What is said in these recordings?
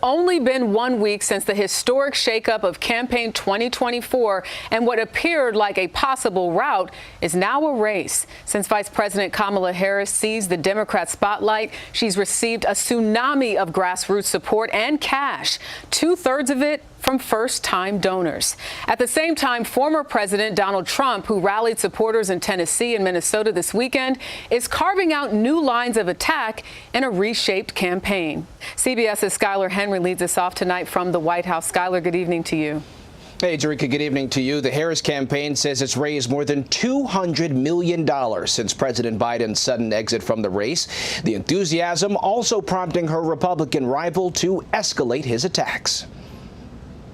only been 1 week since the historic shakeup of campaign 2024, and what appeared like a possible rout is now a race. Since Vice President Kamala Harris seized the Democrat spotlight, she's received a tsunami of grassroots support and cash, 2/3 of it from first-time donors. At the same time, former President Donald Trump, who rallied supporters in Tennessee and Minnesota this weekend, is carving out new lines of attack in a reshaped campaign. CBS's Skylar Henry leads us off tonight from the White House. Skylar, good evening to you. Hey, Jerika, good evening to you. The Harris campaign says it's raised more than $200 million since President Biden's sudden exit from the race. The enthusiasm also prompting her Republican rival to escalate his attacks.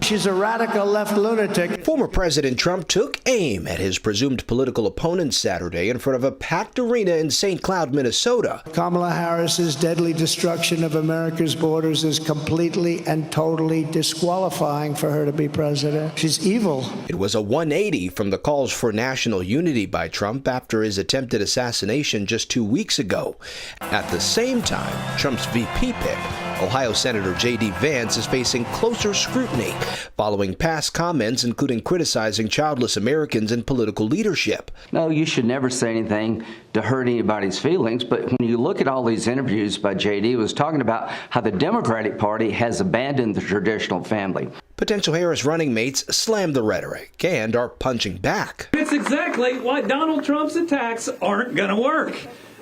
She's a radical left lunatic. Former President Trump took aim at his presumed political opponent Saturday in front of a packed arena in St. Cloud, Minnesota. Kamala Harris's deadly destruction of America's borders is completely and totally disqualifying for her to be president. She's evil. It was a 180 from the calls for national unity by Trump after his attempted assassination just 2 weeks ago. At the same time, Trump's VP pick, Ohio Senator J.D. Vance, is facing closer scrutiny following past comments including criticizing childless Americans in political leadership. No, you should never say anything to hurt anybody's feelings, but when you look at all these interviews by J.D., was talking about how the Democratic Party has abandoned the traditional family. Potential Harris running mates slam the rhetoric and are punching back. It's exactly why Donald Trump's attacks aren't going to work.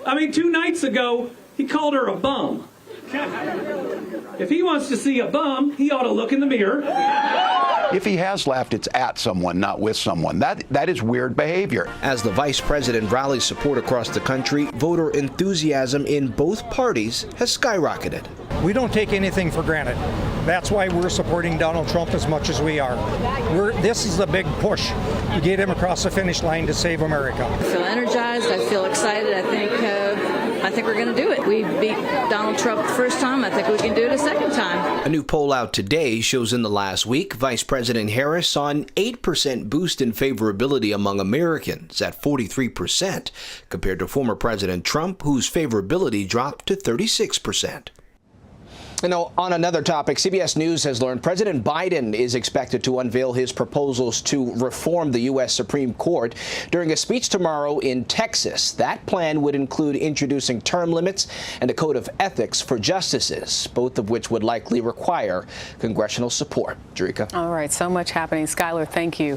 I mean, 2 nights ago, he called her a bum. If he wants to see a bum, he ought to look in the mirror. If he has laughed, it's at someone, not with someone. That is weird behavior. As the vice president rallies support across the country, voter enthusiasm in both parties has skyrocketed. We don't take anything for granted. That's why we're supporting Donald Trump as much as we are. This is the big push to get him across the finish line to save America. I feel energized. I feel excited. I think we're going to do it. We beat Donald Trump the first time. I think we can do it a second time. A new poll out today shows in the last week, Vice President Harris saw an 8% boost in favorability among Americans at 43%, compared to former President Trump, whose favorability dropped to 36%. You know, on another topic, CBS News has learned President Biden is expected to unveil his proposals to reform the U.S. Supreme Court during a speech tomorrow in Texas. That plan would include introducing term limits and a code of ethics for justices, both of which would likely require congressional support. Jerika. All right, so much happening. Skylar, thank you.